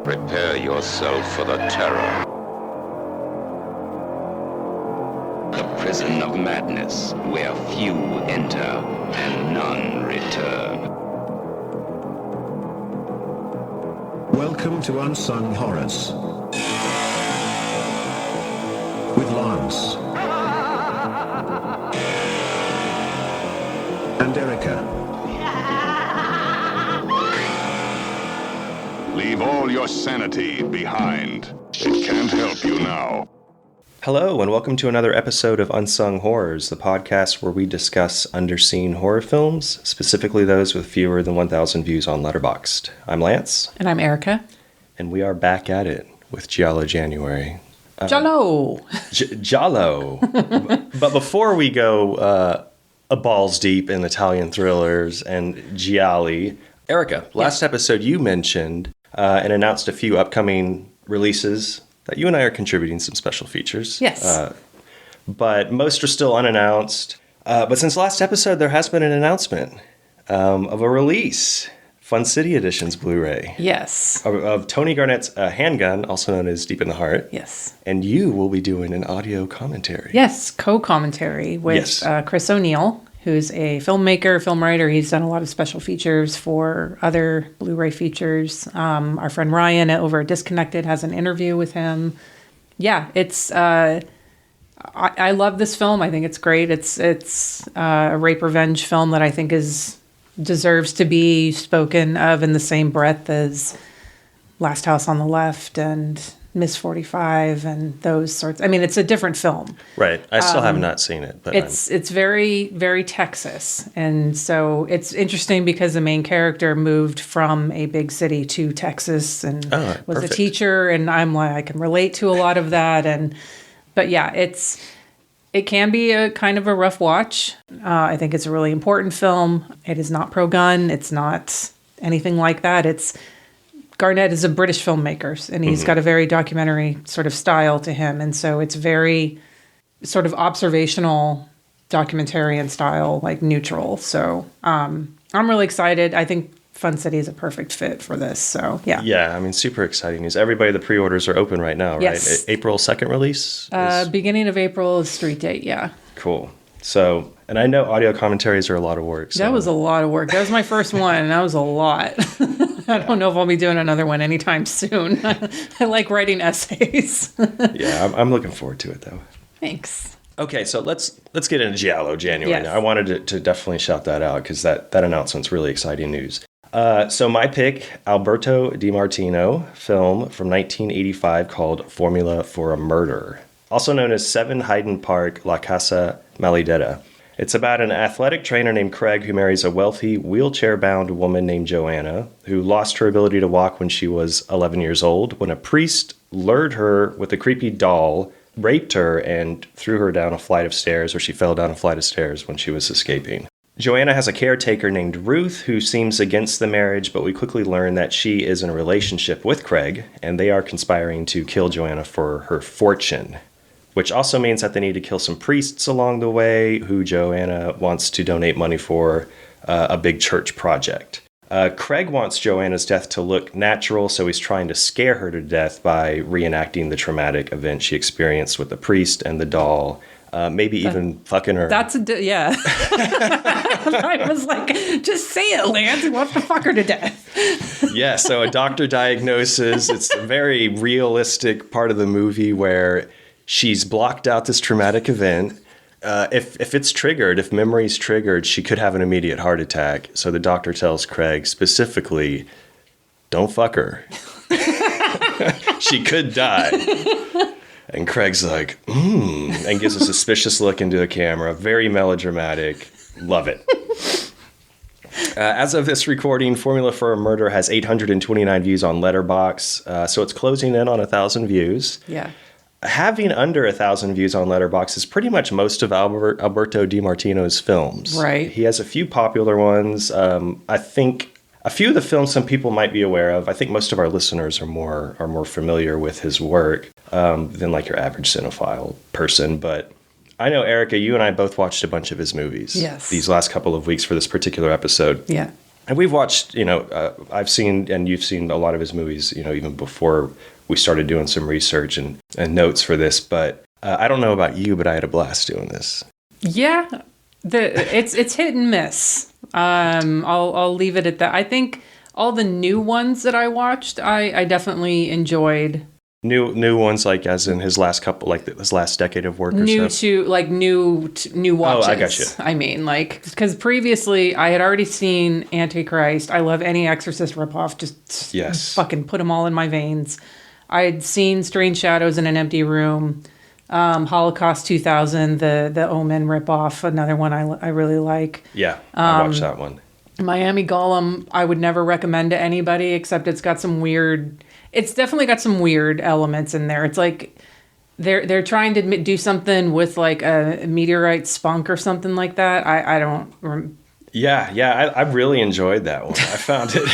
Prepare yourself for the terror. The prison of madness, where few enter and none return. Welcome to Unsung Horrors. With Lance. And Erica. Leave all your sanity behind. It can't help you now. Hello, and welcome to another episode of Unsung Horrors, the podcast where we discuss underseen horror films, specifically those with fewer than 1,000 views on Letterboxd. I'm Lance. And I'm Erica. And we are back at it with Giallo January. Giallo! Giallo! But before we go balls deep in Italian thrillers and gialli, Erica, last episode you mentioned and announced a few upcoming releases that you and I are contributing some special features. Yes. But most are still unannounced. But since last episode, there has been an announcement of a release. Fun City Edition's Blu-ray. Yes. Of Tony Garnett's Handgun, also known as Deep in the Heart. Yes. And you will be doing an audio commentary. Yes, co-commentary with Chris O'Neill, who's a filmmaker, film writer. He's done a lot of special features for other Blu-ray features. Our friend Ryan over at Disconnected has an interview with him. Yeah, it's... I love this film. I think it's great. It's a rape revenge film that I think deserves to be spoken of in the same breath as Last House on the Left and Miss 45 and those sorts. I mean, it's a different film. Right. I still have not seen it. But it's very, very Texas. And so it's interesting because the main character moved from a big city to Texas and was a teacher. And I'm like, I can relate to a lot of that. But yeah, it can be a kind of a rough watch. I think it's a really important film. It is not pro-gun. It's not anything like that. Garnett is a British filmmaker, and he's got a very documentary sort of style to him. And so it's very sort of observational documentarian style, like neutral. So I'm really excited. I think Fun City is a perfect fit for this. So, yeah. Yeah, I mean, super exciting news. Everybody, the pre-orders are open right now, right? Yes. April 2nd release? Beginning of April is street date, yeah. Cool. So, and I know audio commentaries are a lot of work. So. That was a lot of work. That was my first one, and that was a lot. I don't know if I'll be doing another one anytime soon. I like writing essays. Yeah, I'm looking forward to it, though. Thanks. Okay, so let's get into Giallo January. Yes. Now, I wanted to definitely shout that out because that announcement's really exciting news. So my pick, Alberto de Martino film from 1985 called Formula for a Murder, also known as 7 Hyden Park La Casa Maledetta. It's about an athletic trainer named Craig who marries a wealthy, wheelchair-bound woman named Joanna, who lost her ability to walk when she was 11 years old, when a priest lured her with a creepy doll, raped her, and threw her down a flight of stairs, or she fell down a flight of stairs when she was escaping. Joanna has a caretaker named Ruth who seems against the marriage, but we quickly learn that she is in a relationship with Craig, and they are conspiring to kill Joanna for her fortune, which also means that they need to kill some priests along the way who Joanna wants to donate money for a big church project. Craig wants Joanna's death to look natural, so he's trying to scare her to death by reenacting the traumatic event she experienced with the priest and the doll. Maybe even fucking her. Yeah. I was like, just say it, Lance. We'll have to fuck her to death. Yeah, so a doctor diagnoses. It's a very realistic part of the movie where she's blocked out this traumatic event. If it's triggered, if memory's triggered, she could have an immediate heart attack. So the doctor tells Craig specifically, don't fuck her. She could die. And Craig's like, and gives a suspicious look into the camera. Very melodramatic. Love it. As of this recording, Formula for a Murder has 829 views on Letterboxd. So it's closing in on 1,000 views. Yeah. Having under 1,000 views on Letterboxd is pretty much most of Alberto de Martino's films. Right. He has a few popular ones. I think a few of the films some people might be aware of. I think most of our listeners are more familiar with his work than like your average cinephile person. But I know, Erica, you and I both watched a bunch of his movies. Yes. These last couple of weeks for this particular episode. Yeah. And we've watched, I've seen, and you've seen a lot of his movies, even before we started doing some research and notes for this. But I don't know about you, but I had a blast doing this. Yeah, it's hit and miss. I'll leave it at that. I think all the new ones that I watched, I definitely enjoyed. New ones, like as in his last couple, like his last decade of work. New watches. Oh, I got you. I mean, because previously I had already seen Antichrist. I love any Exorcist ripoff. Just fucking put them all in my veins. I had seen Strange Shadows in an Empty Room, Holocaust 2000, the Omen ripoff, another one I really like. Yeah, I watched that one. Miami Golem, I would never recommend to anybody, except it's definitely got some weird elements in there. It's like they're trying to do something with like a meteorite spunk or something like that. I don't. Yeah, I really enjoyed that one. I found it.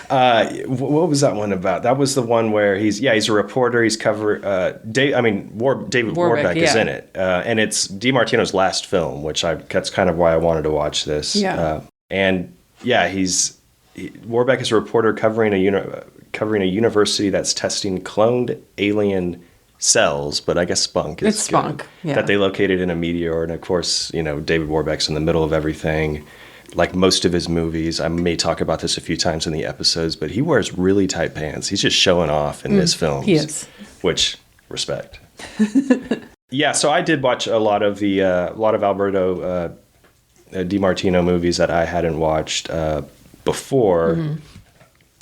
What was that one about? That was the one where he's a reporter. He's David Warbeck is in it, and it's De Martino's last film, that's kind of why I wanted to watch this. Yeah, Warbeck is a reporter covering a university that's testing cloned alien cells, but I guess spunk. It's spunk. Yeah. That they located in a meteor, and of course, David Warbeck's in the middle of everything. Like most of his movies, I may talk about this a few times in the episodes, but he wears really tight pants. He's just showing off in his films. He is. Which, respect. Yeah, so I did watch a lot of Alberto De Martino movies that I hadn't watched before. Mm-hmm.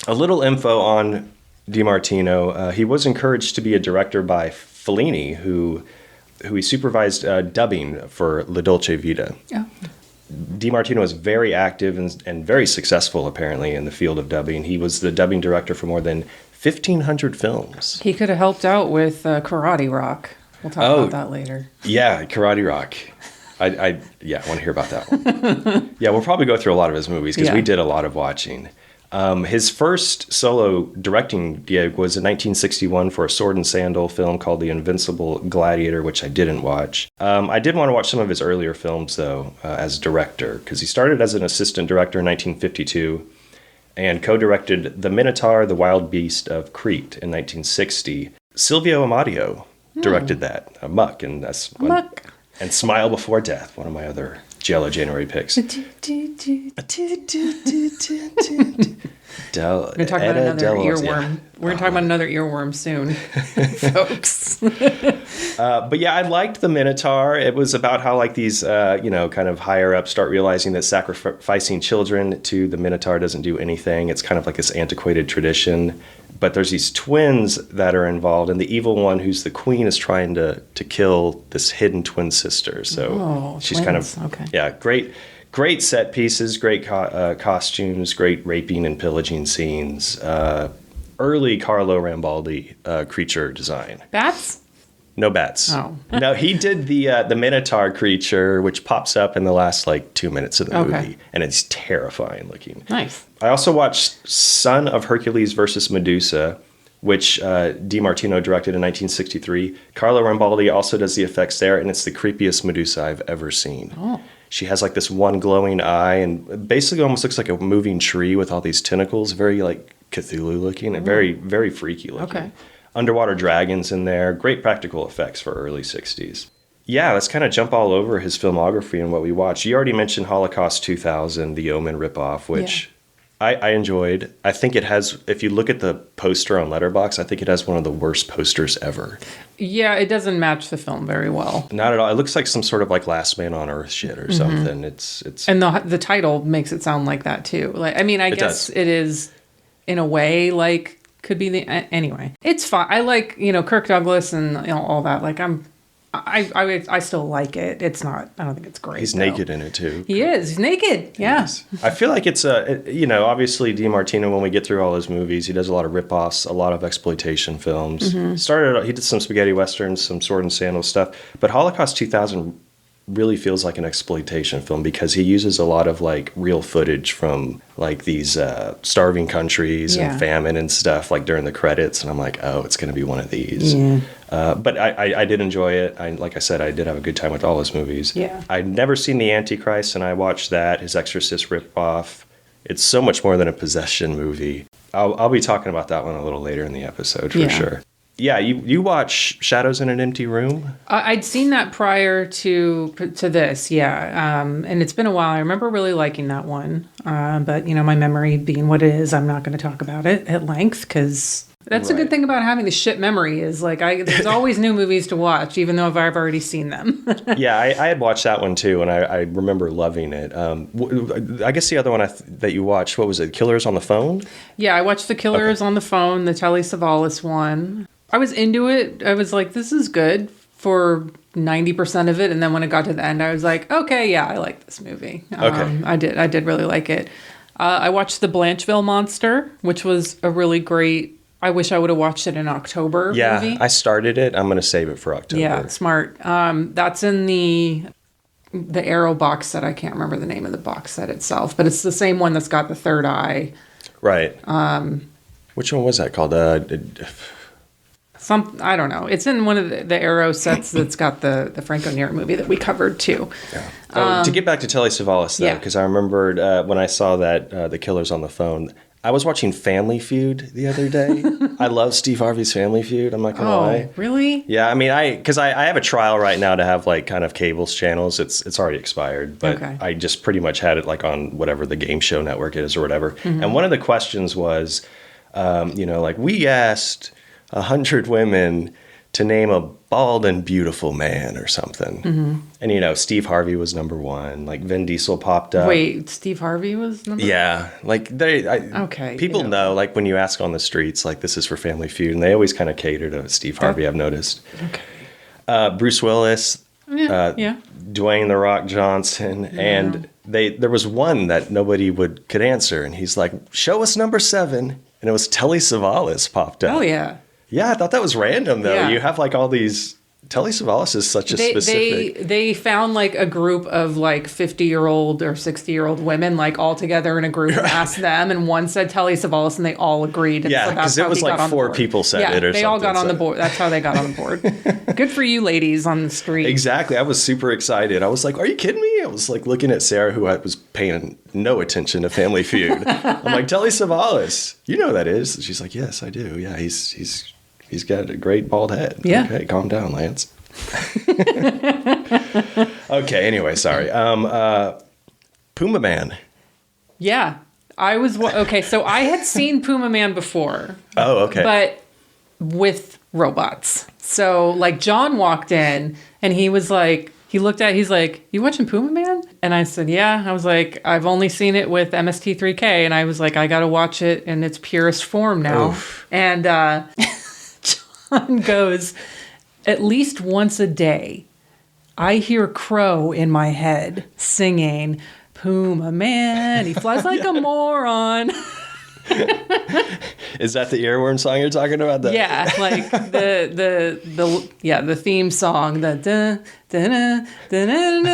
A little info on De Martino. He was encouraged to be a director by Fellini, who he supervised dubbing for La Dolce Vita. Yeah. De Martino was very active and very successful, apparently, in the field of dubbing. He was the dubbing director for more than 1,500 films. He could have helped out with Karate Rock. We'll talk about that later. Yeah, Karate Rock. I want to hear about that one. Yeah, we'll probably go through a lot of his movies because we did a lot of watching. His first solo directing gig was in 1961 for a sword and sandal film called The Invincible Gladiator, which I didn't watch. I did want to watch some of his earlier films, though, as director, because he started as an assistant director in 1952 and co-directed The Minotaur, the Wild Beast of Crete in 1960. Silvio Amadio directed that, Muck, and that's Muck. And Smile Before Death, one of my other Giallo January picks. We're talking about another earworm. We're going to talk about another earworm soon, folks. But yeah, I liked The Minotaur. It was about how like these, kind of higher up start realizing that sacrificing children to the Minotaur doesn't do anything. It's kind of like this antiquated tradition. But there's these twins that are involved, and the evil one, who's the queen, is trying to kill this hidden twin sister. So she's twins. kind of, great set pieces, great costumes, great raping and pillaging scenes. Early Carlo Rambaldi creature design. Bats? No bats. Oh. No, he did the Minotaur creature, which pops up in the last 2 minutes of the movie, and it's terrifying looking. Nice. I also watched Son of Hercules versus Medusa, which De Martino directed in 1963. Carlo Rambaldi also does the effects there, and it's the creepiest Medusa I've ever seen. Oh. She has this one glowing eye, and basically almost looks like a moving tree with all these tentacles, very Cthulhu looking, and very, very freaky looking. Okay. Underwater dragons in there, great practical effects for early 60s. Yeah, let's kind of jump all over his filmography and what we watched. You already mentioned Holocaust 2000, the Omen ripoff, which I enjoyed. I think it has, if you look at the poster on Letterboxd, I think it has one of the worst posters ever. Yeah, it doesn't match the film very well. Not at all. It looks like some sort of Last Man on Earth shit or something. It's and the title makes it sound like that too. I guess it is in a way could be anyway. It's fine. I like Kirk Douglas and all that. I still like it. It's not. I don't think it's great. He's naked in it too. He is. He's naked. Yeah. Yes. I feel like it's obviously De Martino. When we get through all his movies, he does a lot of ripoffs, a lot of exploitation films. He did some spaghetti westerns, some sword and sandal stuff. But Holocaust 2000 really feels like an exploitation film because he uses a lot of like real footage from like these starving countries and famine and stuff like during the credits. And I'm like, oh, it's going to be one of these. Yeah. But I did enjoy it. Like I said, I did have a good time with all his movies. Yeah. I'd never seen The Antichrist, and I watched that, his Exorcist ripoff. It's so much more than a possession movie. I'll be talking about that one a little later in the episode for sure. Yeah, you watch Shadows in an Empty Room? I'd seen that prior to this, and it's been a while. I remember really liking that one, but my memory being what it is, I'm not going to talk about it at length because that's a good thing about having the shit memory is like there's always new movies to watch, even though I've already seen them. Yeah, I had watched that one too, and I remember loving it. I guess the other one that you watched, what was it, Killers on the Phone? Yeah, I watched The Killers on the Phone, the Telly Savalas one. I was into it. I was like, this is good for 90% of it. And then when it got to the end, I was like, okay, yeah, I like this movie. Okay. I did really like it. I watched The Blancheville Monster, which was a really great, I wish I would have watched it in October movie. Yeah, I started it. I'm going to save it for October. Yeah, smart. That's in the Arrow box set. I can't remember the name of the box set itself, but it's the same one that's got the third eye. Right. Which one was that called? I don't know. It's in one of the Arrow sets that's got the Franco Nero movie that we covered too. Yeah. To get back to Telly Savalas though, because I remembered when I saw that The Killers on the Phone, I was watching Family Feud the other day. I love Steve Harvey's Family Feud. I'm not gonna lie. Really? Yeah, I mean, because I have a trial right now to have like kind of cables channels. It's already expired, but I just pretty much had it like on whatever the game show network is or whatever. Mm-hmm. And one of the questions was, like we asked 100 women to name a bald and beautiful man or something. Mm-hmm. And, Steve Harvey was number one. Like, Vin Diesel popped up. Wait, Steve Harvey was number one? Yeah. Like, people know, like, when you ask on the streets, like, this is for Family Feud, and they always kind of cater to Steve Harvey, I've noticed. Okay. Bruce Willis. Dwayne The Rock Johnson. Yeah. And there was one that nobody could answer, and he's like, show us number 7. And it was Telly Savalas popped up. Oh, yeah. Yeah, I thought that was random, though. Yeah. You have, like, all these... Telly Savalas is such a specific... They found, like, a group of, like, 50-year-old or 60-year-old women, like, all together in a group and asked them, and one said Telly Savalas, and they all agreed. And yeah, because it was, like, 4 people said it or something. they all got on the board. That's how they got on the board. Good for you ladies on the street. Exactly. I was super excited. I was like, are you kidding me? I was, like, looking at Sarah, who I was paying no attention to Family Feud. I'm like, Telly Savalas. You know who that is? And she's like, yes, I do. Yeah, He's got a great bald head. Yeah. Okay, calm down, Lance. Okay, anyway, sorry. Puma Man. Yeah. So I had seen Puma Man before. Oh, okay. But with robots. So, like, John walked in, and he was like, he's like, you watching Puma Man? And I said, yeah. I was like, I've only seen it with MST3K. And I was like, I got to watch it in its purest form now. Oof. And, John goes, at least once a day, I hear Crow in my head singing, Puma Man, he flies like a moron. Is that the earworm song you're talking about? Yeah, like the theme song, the da da da da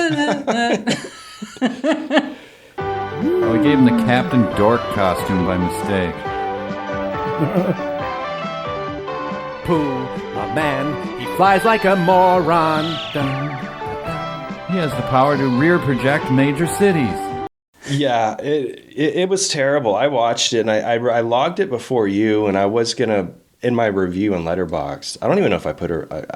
da da. Oh, we gave him the Captain Dork costume by mistake. Puma Man, he flies like a moron. He has the power to rear project major cities. Yeah, it was terrible. I watched it, and I logged it before you, and I was gonna in my review in Letterboxd. I don't even know if I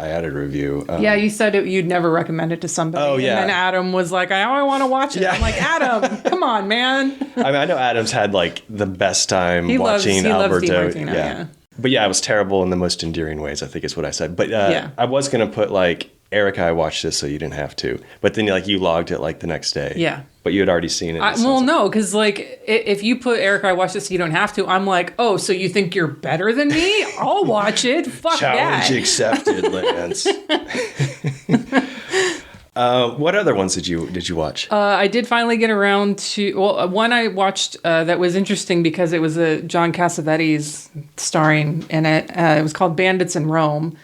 added a review. Yeah, you said you'd never recommend it to somebody. Oh yeah. And then Adam was like, I want to watch it. Yeah. I'm like, Adam, come on, man. I mean, I know Adam's had like the best time watching Alberto. Loves Di Martino, yeah. But yeah, it was terrible in the most endearing ways, I think is what I said. But I was going to put like, Erica, I watched this so you didn't have to. But then like you logged it like the next day. Yeah. But you had already seen it. No, because like if you put Erica, I watched this so you don't have to, I'm like, oh, so you think you're better than me? I'll watch it. Fuck Challenge that. Accepted, Lance. What other ones did you watch? I did finally get around to one I watched that was interesting because it was John Cassavetes starring in it. It was called Bandits in Rome.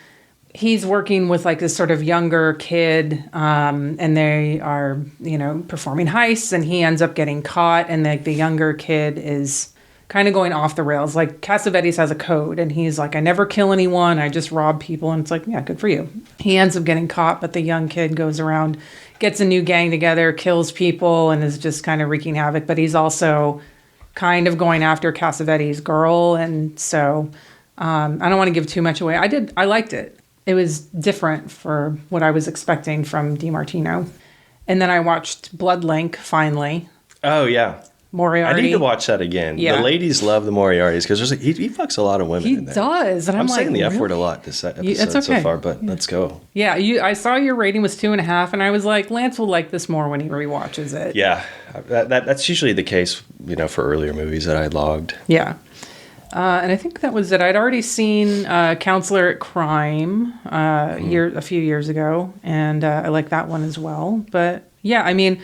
he's working with like this sort of younger kid, and they are, performing heists, and he ends up getting caught, and like the younger kid is kind of going off the rails. Like Cassavetes has a code, and he's like, I never kill anyone, I just rob people. And it's like, yeah, good for you. He ends up getting caught, but the young kid goes around, gets a new gang together, kills people, and is just kind of wreaking havoc. But he's also kind of going after Cassavetes' girl. And so I don't want to give too much away. I liked it. It was different for what I was expecting from De Martino. And then I watched Bloodlink finally. Oh, yeah. Moriarty. I need to watch that again. Yeah. The ladies love the Moriartys because he fucks a lot of women in there. He does. And I'm like, saying the really? F word a lot this episode so far, but let's go. Yeah, I saw your rating was 2.5, and I was like, Lance will like this more when he rewatches it. Yeah, that's usually the case, for earlier movies that I logged. Yeah. And I think that was it. I'd already seen Counselor at Crime a few years ago, and I like that one as well. But yeah, I mean,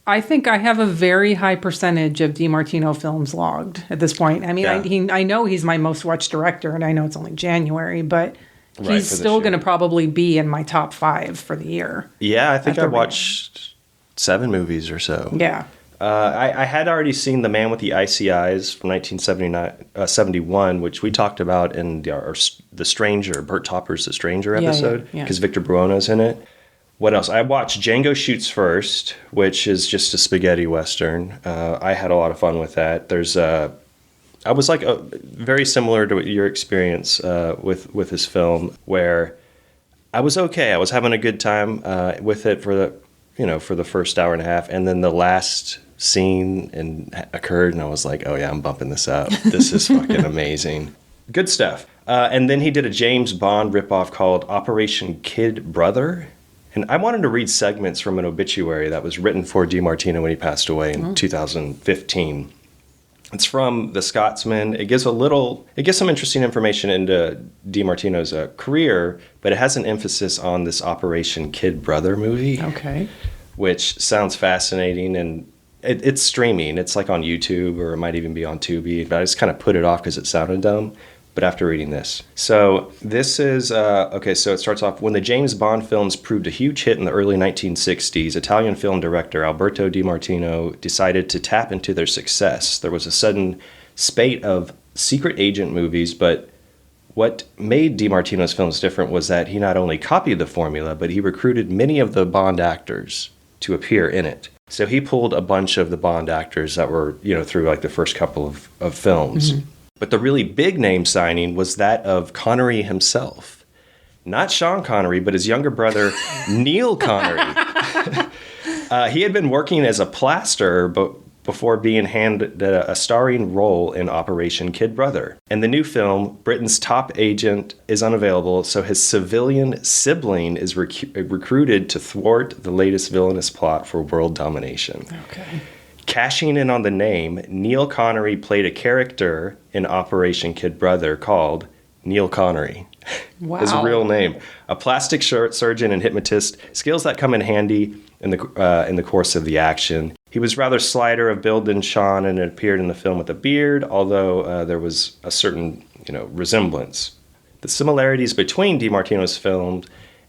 I think I have a very high percentage of De Martino films logged at this point. I mean, yeah. I know he's my most watched director, and I know it's only January, but he's still going to probably be in my top 5 for the year. Yeah, I think I watched 7 movies or so. Yeah. I had already seen The Man with the Icy Eyes from 1971, which we talked about in The Stranger, Burt Topper's The Stranger episode, because Victor Buono's in it. What else? I watched Django Shoots First, which is just a spaghetti western. I had a lot of fun with that. I was like very similar to your experience with this film, where I was okay. I was having a good time with it for the first hour and a half, and then the last scene occurred, and I was like, oh yeah, I'm bumping this up. This is fucking amazing. Good stuff. And then he did a James Bond ripoff called Operation Kid Brother. And I wanted to read segments from an obituary that was written for De Martino when he passed away in 2015. It's from The Scotsman. It gives some interesting information into De Martino's career, but it has an emphasis on this Operation Kid Brother movie. Okay. Which sounds fascinating, and it's streaming. It's like on YouTube, or it might even be on Tubi, but I just kind of put it off because it sounded dumb. But after reading this. So this is, so it starts off, when the James Bond films proved a huge hit in the early 1960s, Italian film director Alberto de Martino decided to tap into their success. There was a sudden spate of secret agent movies, but what made De Martino's films different was that he not only copied the formula, but he recruited many of the Bond actors to appear in it. So he pulled a bunch of the Bond actors that were, through like the first couple of films. Mm-hmm. But the really big name signing was that of Connery himself. Not Sean Connery, but his younger brother, Neil Connery. He had been working as a plasterer before being handed a starring role in Operation Kid Brother. In the new film, Britain's top agent is unavailable, so his civilian sibling is recruited to thwart the latest villainous plot for world domination. Okay. Cashing in on the name, Neil Connery played a character in Operation Kid Brother called Neil Connery. Wow. His real name. A plastic surgeon and hypnotist, skills that come in handy in the course of the action. He was rather slighter of build than Sean and appeared in the film with a beard, although there was a certain resemblance. The similarities between De Martino's films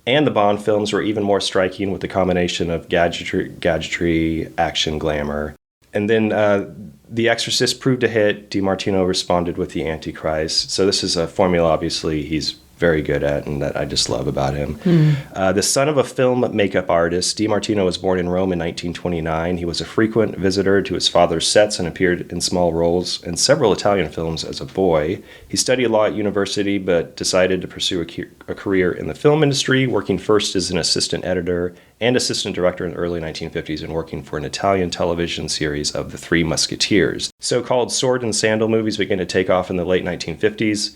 and the Bond films were even more striking, with the combination of gadgetry, action, glamour. And then The Exorcist proved a hit. De Martino responded with The Antichrist. So this is a formula, obviously, he's very good at, and that I just love about him. The son of a film makeup artist, De Martino was born in Rome in 1929. He was a frequent visitor to his father's sets and appeared in small roles in several Italian films as a boy. He studied law at university, but decided to pursue a career in the film industry, working first as an assistant editor and assistant director in the early 1950s, and working for an Italian television series of The Three Musketeers. So-called sword and sandal movies began to take off in the late 1950s,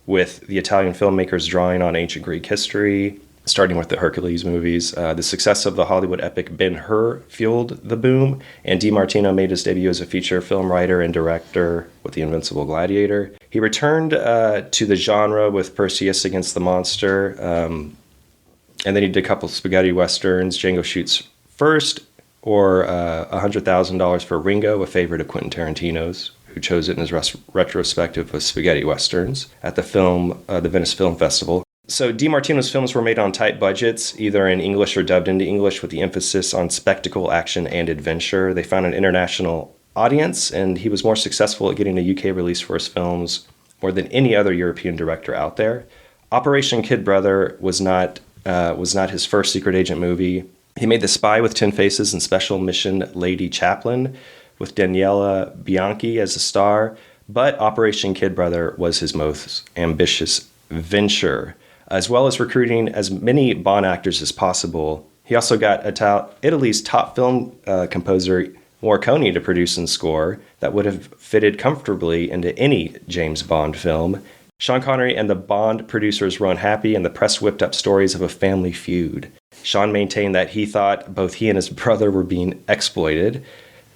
with the Italian filmmakers drawing on ancient Greek history, starting with the Hercules movies. The success of the Hollywood epic Ben-Hur fueled the boom, and De Martino made his debut as a feature film writer and director with The Invincible Gladiator. He returned to the genre with Perseus Against the Monster, and then he did a couple spaghetti westerns, Django Shoots First, or $100,000 for Ringo, a favorite of Quentin Tarantino's, who chose it in his retrospective of spaghetti westerns at the Venice Film Festival. So DiMartino's films were made on tight budgets, either in English or dubbed into English, with the emphasis on spectacle, action, and adventure. They found an international audience, and he was more successful at getting a UK release for his films more than any other European director out there. Operation Kid Brother was not his first secret agent movie. He made The Spy with 10 Faces and Special Mission Lady Chaplin with Daniela Bianchi as a star, but Operation Kid Brother was his most ambitious venture. As well as recruiting as many Bond actors as possible, he also got Italy's top film composer Morricone to produce and score that would have fitted comfortably into any James Bond film. Sean Connery and the Bond producers were unhappy, and the press whipped up stories of a family feud. Sean maintained that he thought both he and his brother were being exploited,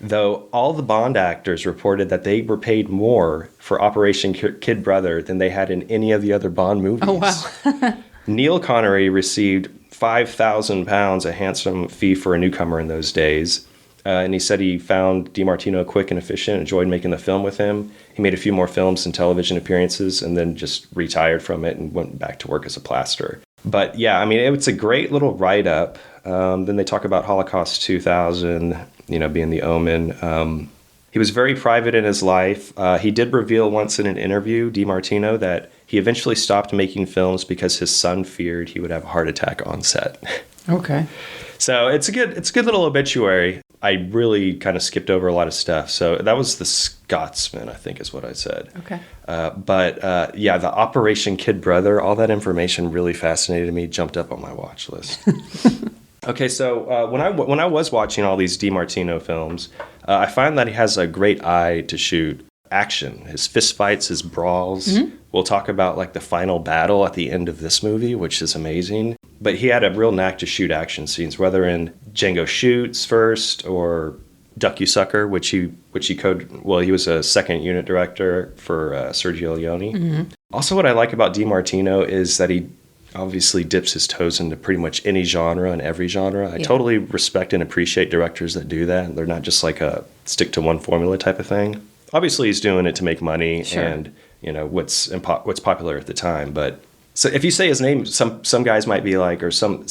though all the Bond actors reported that they were paid more for Operation Kid Brother than they had in any of the other Bond movies. Oh, wow. Neil Connery received £5,000, a handsome fee for a newcomer in those days. And he said he found DiMartino quick and efficient, enjoyed making the film with him. He made a few more films and television appearances and then just retired from it and went back to work as a plasterer. But yeah, I mean, it's a great little write-up. Then they talk about Holocaust 2000, being the Omen. He was very private in his life. He did reveal once in an interview, DiMartino, that he eventually stopped making films because his son feared he would have a heart attack on set. Okay. So it's a good little obituary. I really kind of skipped over a lot of stuff. So that was The Scotsman, I think is what I said. Okay. But the Operation Kid Brother, all that information really fascinated me, jumped up on my watch list. Okay, so when I was watching all these DiMartino films, I find that he has a great eye to shoot action. His fist fights, his brawls. Mm-hmm. We'll talk about like the final battle at the end of this movie, which is amazing. But he had a real knack to shoot action scenes, whether in Django Shoots first or Duck You Sucker, which he was a second unit director for Sergio Leone. Mm-hmm. Also, what I like about DiMartino is that he obviously dips his toes into pretty much any genre and every genre. I totally respect and appreciate directors that do that. They're not just like a stick to one formula type of thing. Obviously, he's doing it to make money and what's popular at the time. But so if you say his name, some guys might be like, or some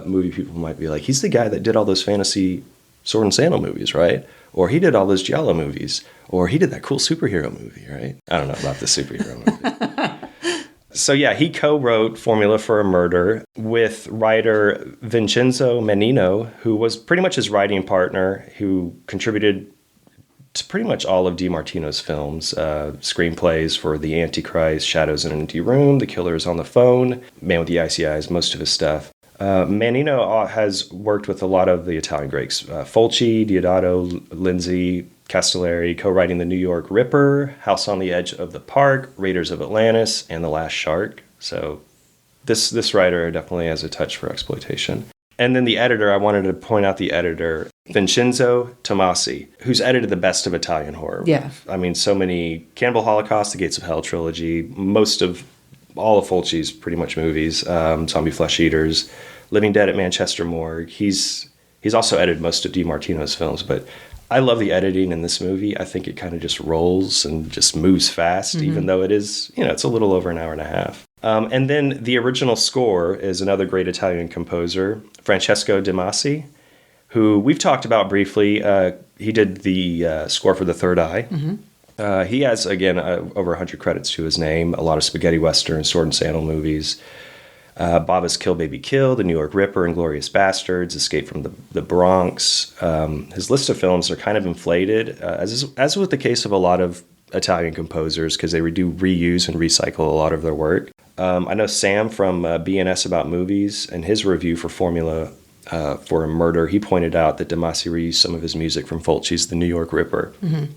movie people might be like, he's the guy that did all those fantasy sword and sandal movies, right? Or he did all those Giallo movies, or he did that cool superhero movie, right? I don't know about the superhero movie. So yeah, he co-wrote Formula for a Murder with writer Vincenzo Menino, who was pretty much his writing partner, who contributed to pretty much all of DiMartino's films, screenplays for The Antichrist, Shadows in an Empty Room, The Killer is on the Phone, Man with the Icy Eyes, most of his stuff. Menino has worked with a lot of the Italian greats, Fulci, Deodato, Lenzi, Castellari, co-writing The New York Ripper, House on the Edge of the Park, Raiders of Atlantis, and The Last Shark. So this writer definitely has a touch for exploitation. And then the editor, I wanted to point out the editor, Vincenzo Tomasi, who's edited the best of Italian horror. Yeah. I mean, so many Cannibal Holocaust, The Gates of Hell trilogy, most of all of Fulci's pretty much movies, Zombie Flesh Eaters, Living Dead at Manchester Morgue. He's also edited most of DiMartino's films, but I love the editing in this movie. I think it kind of just rolls and just moves fast, even though it is, it's a little over an hour and a half. And then the original score is another great Italian composer, Francesco De Masi, who we've talked about briefly. He did the score for The Third Eye. Mm-hmm. He has, again, over 100 credits to his name, a lot of spaghetti western, sword and sandal movies. Baba's Kill Baby Kill, The New York Ripper, Inglourious Bastards, Escape from the Bronx. His list of films are kind of inflated, as with the case of a lot of Italian composers, because they do reuse and recycle a lot of their work. I know Sam from BNS About Movies, and his review for Formula for a Murder, he pointed out that De Masi reused some of his music from Fulci's The New York Ripper. Mm-hmm.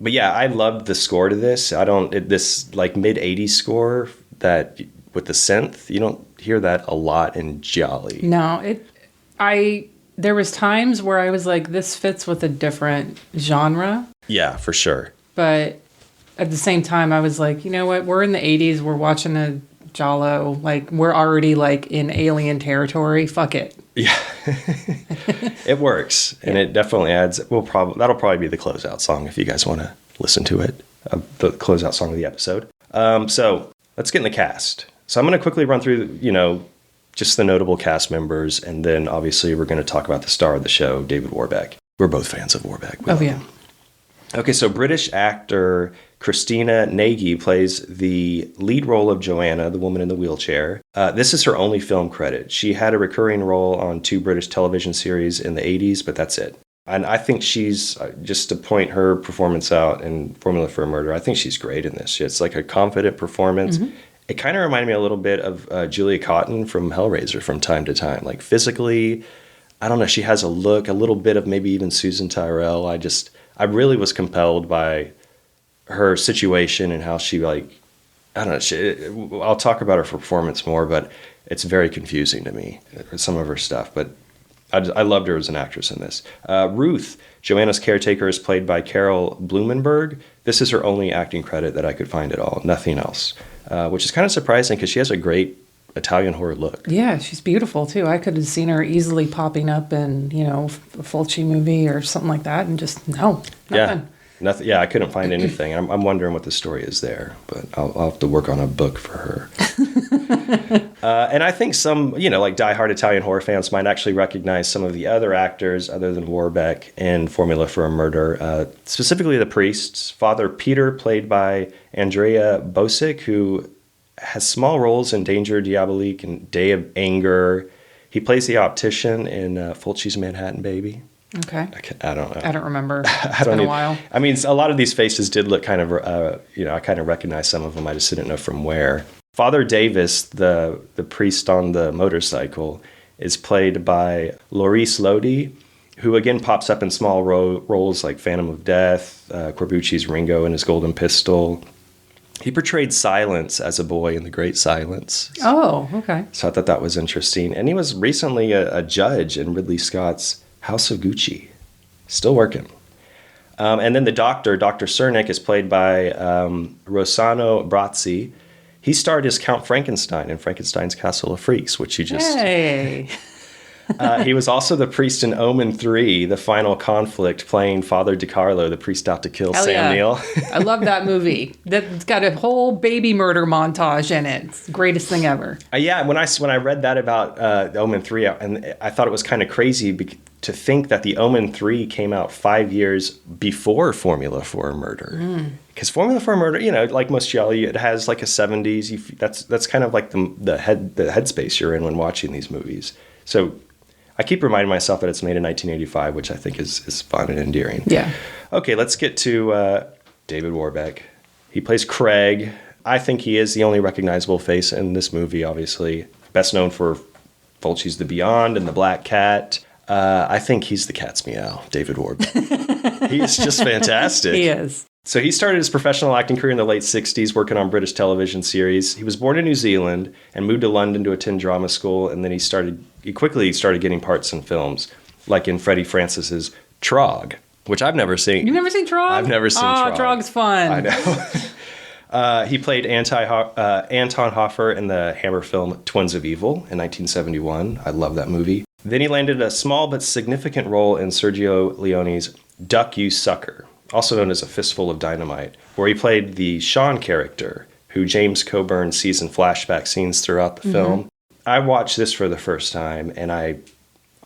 But yeah, I loved the score to this. This like mid-'80s score that with the synth, you don't hear that a lot in Gialli. No, there was times where I was like, this fits with a different genre. Yeah, for sure. But at the same time, I was like, you know what? We're in the 80s. We're watching a Giallo. Like, we're already like in alien territory. Fuck it. Yeah. It works. And it definitely adds. That'll probably be the closeout song if you guys want to listen to it. The closeout song of the episode. So let's get in the cast. So I'm going to quickly run through, just the notable cast members, and then obviously we're going to talk about the star of the show, David Warbeck. We're both fans of Warbeck. Oh, yeah. Okay, so British actor Christina Nagy plays the lead role of Joanna, the woman in the wheelchair. This is her only film credit. She had a recurring role on 2 British television series in the 80s, but that's it. And I think she's, just to point her performance out in Formula for a Murder, I think she's great in this. It's like a confident performance. Mm-hmm. It kind of reminded me a little bit of Julia Cotton from Hellraiser from time to time. Like physically, I don't know, she has a look, a little bit of maybe even Susan Tyrrell. I really was compelled by her situation and how she I don't know, I'll talk about her performance more, but it's very confusing to me, some of her stuff. But I loved her as an actress in this. Ruth, Joanna's caretaker, is played by Carol Blumenberg. This is her only acting credit that I could find at all, nothing else, which is kind of surprising because she has a great Italian horror look. Yeah, she's beautiful too. I could have seen her easily popping up in, a Fulci movie or something like that, and just nothing. Yeah, nothing. Yeah, I couldn't find anything. I'm wondering what the story is there, but I'll have to work on a book for her. And I think some, like diehard Italian horror fans might actually recognize some of the other actors other than Warbeck in Formula for a Murder, specifically the priests. Father Peter, played by Andrea Bosic, who has small roles in Danger Diabolique and Day of Anger. He plays the optician in Fulci's Manhattan Baby. Okay. I don't know. I don't remember. It's been a while. I mean, a lot of these faces did look kind of, I kind of recognize some of them. I just didn't know from where. Father Davis, the priest on the motorcycle, is played by Laurice Lodi, who again pops up in small roles like Phantom of Death, Corbucci's Ringo and his Golden Pistol. He portrayed Silence as a boy in The Great Silence. Oh, okay. So I thought that was interesting. And he was recently a judge in Ridley Scott's House of Gucci. Still working. And then the doctor, Dr. Cernick, is played by Rossano Brazzi. He starred as Count Frankenstein in Frankenstein's Castle of Freaks, which you just... Hey! He was also the priest in Omen 3, The Final Conflict, playing Father DiCarlo, the priest out to kill Sam Neill. I love that movie. That's got a whole baby murder montage in it. It's the greatest thing ever. Yeah, when I read that about Omen 3, and I thought it was kind of crazy to think that the Omen 3 came out 5 years before Formula for a Murder. Because Formula for a Murder, like most giallo, it has like a 70s. That's kind of like the headspace you're in when watching these movies. So I keep reminding myself that it's made in 1985, which I think is fun and endearing. Yeah. Okay, let's get to David Warbeck. He plays Craig. I think he is the only recognizable face in this movie, obviously. Best known for Fulci's The Beyond and The Black Cat. I think he's the cat's meow, David Warbeck. He is just fantastic. He is. So he started his professional acting career in the late 60s, working on British television series. He was born in New Zealand and moved to London to attend drama school, and then he quickly started getting parts in films, like in Freddie Francis's Trog, which I've never seen. You've never seen Trog? I've never seen Trog. Trog's fun. I know. He played Anton Hoffer in the Hammer film Twins of Evil in 1971. I love that movie. Then he landed a small but significant role in Sergio Leone's Duck You Sucker, also known as A Fistful of Dynamite, where he played the Sean character, who James Coburn sees in flashback scenes throughout the film. I watched this for the first time, and I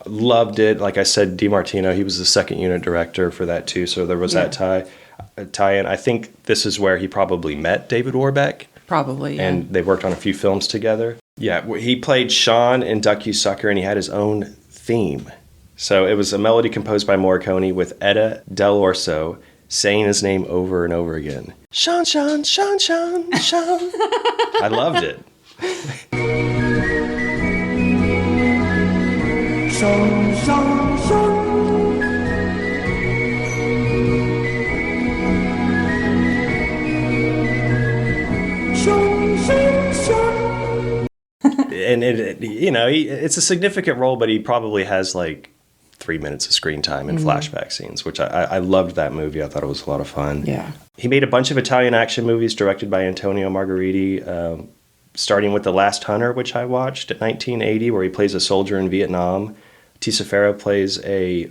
loved it. Like I said, De Martino, he was the second unit director for that too, so there was that tie-in. I think this is where he probably met David Warbeck. Probably, yeah. And they worked on a few films together. Yeah, he played Sean in Duck You Sucker, and he had his own theme. So it was a melody composed by Morricone with Etta Del Orso saying his name over and over again. Sean, Sean, Sean, Sean, Sean. I loved it. Sean, Sean, Sean. Sean, Sean, Sean. And it's a significant role, but he probably has like 3 minutes of screen time in flashback scenes, which I loved that movie. I thought it was a lot of fun. Yeah. He made a bunch of Italian action movies directed by Antonio Margheriti, starting with The Last Hunter, which I watched in 1980, where he plays a soldier in Vietnam. Tisa Farrow plays a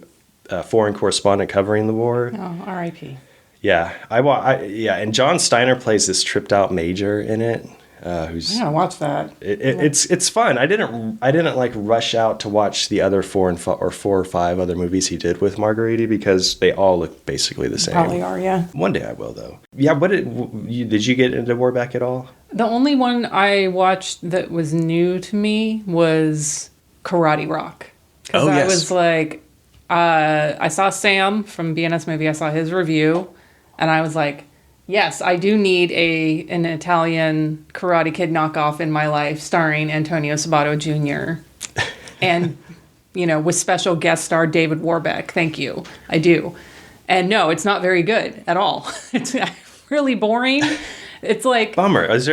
foreign correspondent covering the war. Oh, R.I.P. Yeah, and John Steiner plays this tripped out major in it. who's I gotta watch that. It's fun. I didn't like rush out to watch the other four or five other movies he did with Margheriti because they all look basically the same. Probably are, yeah. One day I will though. Yeah. Did you get into Warbeck at all? The only one I watched that was new to me was Karate Rock. Because I was like, I saw Sam from BNS Movie. I saw his review, and I was like, yes, I do need an Italian Karate Kid knockoff in my life starring Antonio Sabato Jr. and, with special guest star David Warbeck. Thank you. I do. And no, it's not very good at all. It's really boring. It's like... Bummer. It's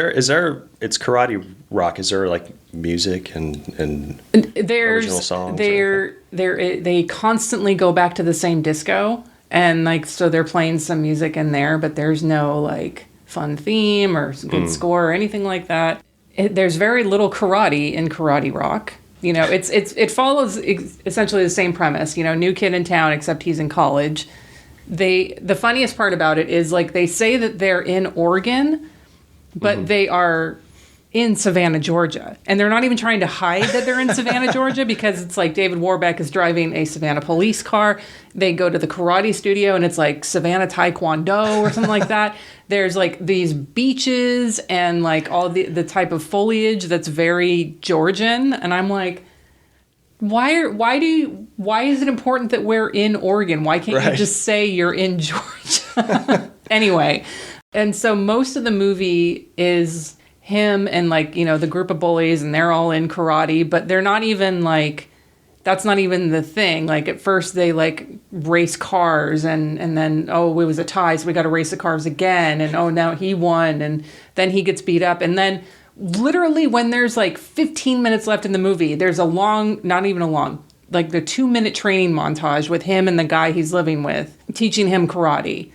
Karate Rock. Is there like music and original songs? They constantly go back to the same disco. And like, so they're playing some music in there, but there's no like fun theme or good score or anything like that. There's very little karate in Karate Rock. It follows essentially the same premise. New kid in town, except he's in college. The funniest part about it is like they say that they're in Oregon, but they are in Savannah, Georgia. And they're not even trying to hide that they're in Savannah, Georgia, because it's like David Warbeck is driving a Savannah police car. They go to the karate studio and it's like Savannah Taekwondo or something like that. There's like these beaches and like all the type of foliage that's very Georgian. And I'm like, why is it important that we're in Oregon? Why can't you just say you're in Georgia? Anyway. And so most of the movie is him and like, the group of bullies, and they're all in karate, but they're not even like, that's not even the thing. Like at first they like race cars and then, oh, it was a tie, so we got to race the cars again. And oh, now he won. And then he gets beat up. And then literally when there's like 15 minutes left in the movie, there's not even a long, like the 2-minute training montage with him and the guy he's living with, teaching him karate.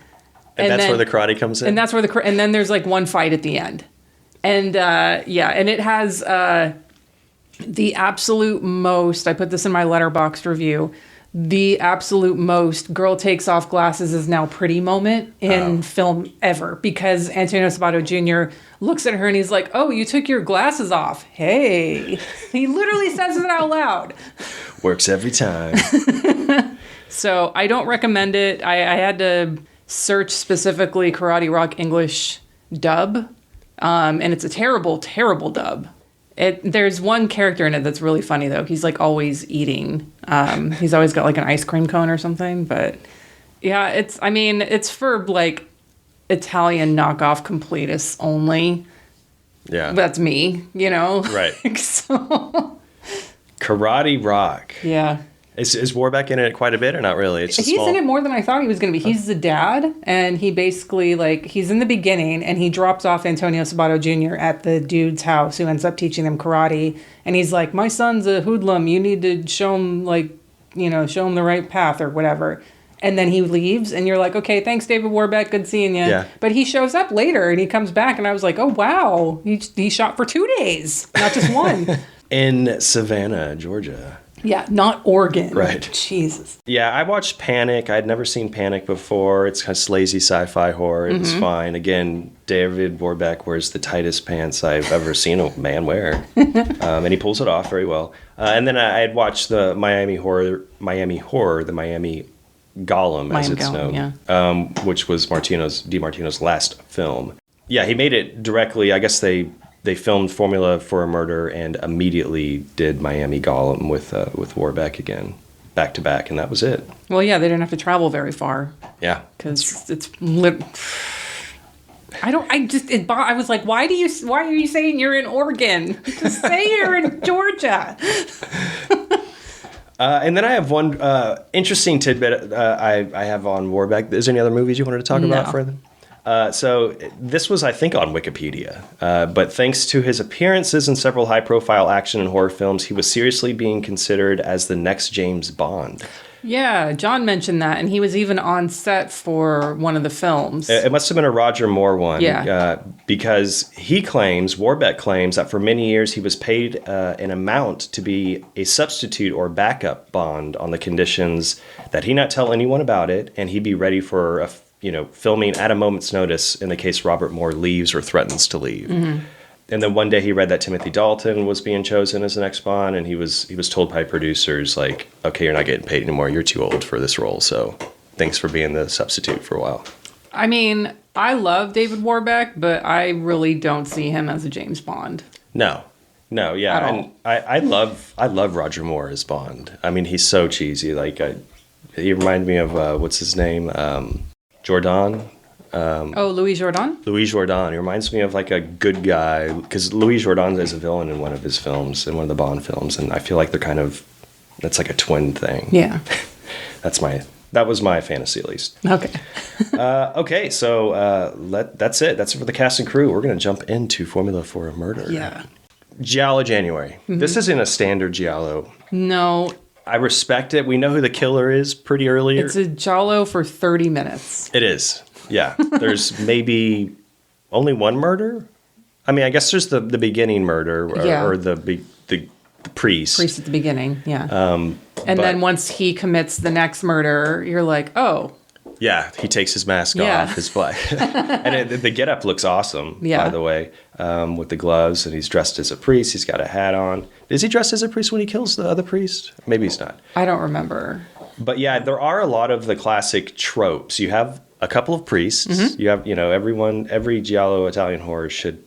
And that's where the karate comes in? And that's where and then there's like one fight at the end. And and it has the absolute most, I put this in my Letterboxd review, the absolute most girl takes off glasses is now pretty moment in film ever. Because Antonio Sabato Jr. looks at her and he's like, oh, you took your glasses off. Hey. He literally says it out loud. Works every time. So I don't recommend it. I had to search specifically Karate Rock English dub. And it's a terrible, terrible dub. There's one character in it that's really funny, though. He's, like, always eating. He's always got, like, an ice cream cone or something. But, yeah, it's for, like, Italian knockoff completists only. Yeah. That's me, Right. So. Karate Rock. Yeah. Is Warbeck in it quite a bit or not really? He's in it more than I thought he was going to be. He's the dad, and he basically, like, he's in the beginning, and he drops off Antonio Sabato Jr. at the dude's house who ends up teaching him karate. And he's like, my son's a hoodlum. You need to show him, like, show him the right path or whatever. And then he leaves, and you're like, okay, thanks, David Warbeck. Good seeing you. Yeah. But he shows up later, and he comes back, and I was like, oh, wow. He shot for 2 days, not just one. In Savannah, Georgia. Yeah, not Oregon. Right. Jesus. Yeah, I watched Panic. I'd never seen Panic before. It's kind of slazy sci-fi horror. It's fine. Again, David Warbeck wears the tightest pants I've ever seen a man wear. And he pulls it off very well. And then I had watched the Miami Horror, the Miami Golem, as it's known, which was De Martino's last film. Yeah, he made it directly. I guess they filmed Formula for a Murder and immediately did Miami Golem with Warbeck again, back to back, and that was it. Well, yeah, they didn't have to travel very far. Yeah, because I was like, why are you saying you're in Oregon? Just say you're in Georgia. And then I have one interesting tidbit I have on Warbeck. Is there any other movies you wanted to talk about further? So this was, I think, on Wikipedia. But thanks to his appearances in several high-profile action and horror films, he was seriously being considered as the next James Bond. Yeah, John mentioned that, and he was even on set for one of the films. It must have been a Roger Moore one. Yeah. Because Warbeck claims that for many years he was paid an amount to be a substitute or backup Bond on the conditions that he not tell anyone about it, and he'd be ready for filming at a moment's notice in the case Robert Moore leaves or threatens to leave. Mm-hmm. And then one day he read that Timothy Dalton was being chosen as the next Bond, and he was told by producers, like, okay, you're not getting paid anymore. You're too old for this role. So thanks for being the substitute for a while. I mean, I love David Warbeck, but I really don't see him as a James Bond. No, yeah. At all. And I love Roger Moore as Bond. I mean, he's so cheesy. Like, he reminded me of, what's his name? Jordan. Louis Jordan? Louis Jordan. He reminds me of like a good guy, because Louis Jordan is a villain in one of his films, in one of the Bond films, and I feel like that's like a twin thing. Yeah. That was my fantasy, at least. Okay. Okay, so that's it. That's it for the cast and crew. We're going to jump into Formula for a Murder. Yeah. Giallo January. Mm-hmm. This isn't a standard Giallo. No. I respect it. We know who the killer is pretty early. It's a Giallo for 30 minutes. It is. Yeah. There's maybe only one murder. I mean, I guess there's the beginning murder or the priest. Priest at the beginning, yeah. And then once he commits the next murder, you're like, oh. Yeah, he takes his mask off, his black. And the getup looks awesome, by the way, with the gloves, and he's dressed as a priest. He's got a hat on. Is he dressed as a priest when he kills the other priest? Maybe he's not. I don't remember. But yeah, there are a lot of the classic tropes. You have a couple of priests. Mm-hmm. You have, every Giallo Italian horror should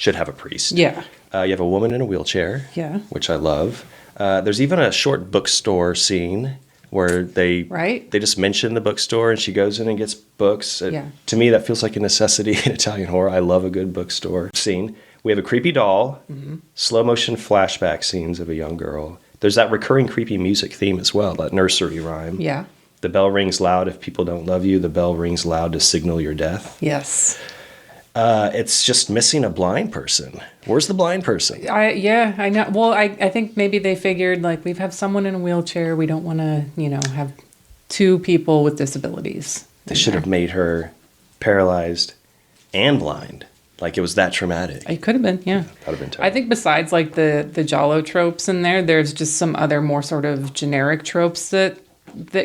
have a priest. Yeah. You have a woman in a wheelchair, which I love. There's even a short bookstore scene where they just mention the bookstore and she goes in and gets books. To me, that feels like a necessity in Italian horror. I love a good bookstore scene. We have a creepy doll, slow motion flashback scenes of a young girl. There's that recurring creepy music theme as well, that nursery rhyme. Yeah. The bell rings loud if people don't love you. The bell rings loud to signal your death. Yes. It's just missing a blind person. Where's the blind person? I know. Well, I think maybe they figured, like, we have someone in a wheelchair. We don't want to, have two people with disabilities. They should have made her paralyzed and blind. Like, it was that traumatic. It could have been, yeah. That would have been tough. I think besides, like, the Giallo tropes in there's just some other more sort of generic tropes that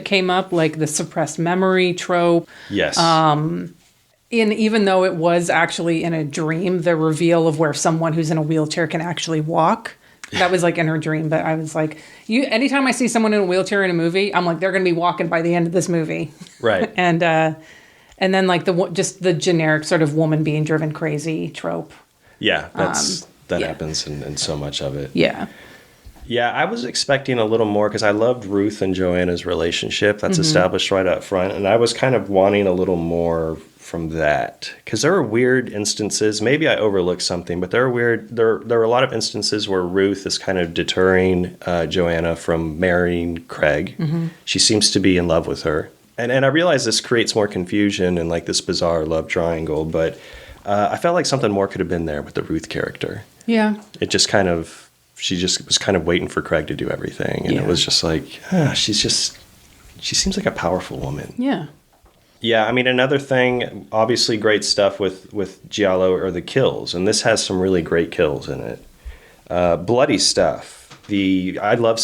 came up, like the suppressed memory trope. Yes. And even though it was actually in a dream, the reveal of where someone who's in a wheelchair can actually walk, that was like in her dream. But I was like, anytime I see someone in a wheelchair in a movie, I'm like, they're going to be walking by the end of this movie. Right. And then like just the generic sort of woman being driven crazy trope. Yeah, that happens in so much of it. Yeah. Yeah, I was expecting a little more because I loved Ruth and Joanna's relationship. That's established right up front. And I was kind of wanting a little more from that. Because there are weird instances. Maybe I overlooked something, but there are a lot of instances where Ruth is kind of deterring Joanna from marrying Craig. Mm-hmm. She seems to be in love with her. And I realize this creates more confusion and like this bizarre love triangle, but I felt like something more could have been there with the Ruth character. Yeah. It just kind of... She just was kind of waiting for Craig to do everything. And it was just like, she seems like a powerful woman. Yeah. Yeah, I mean, another thing, obviously great stuff with Giallo are the kills. And this has some really great kills in it. Bloody stuff. I love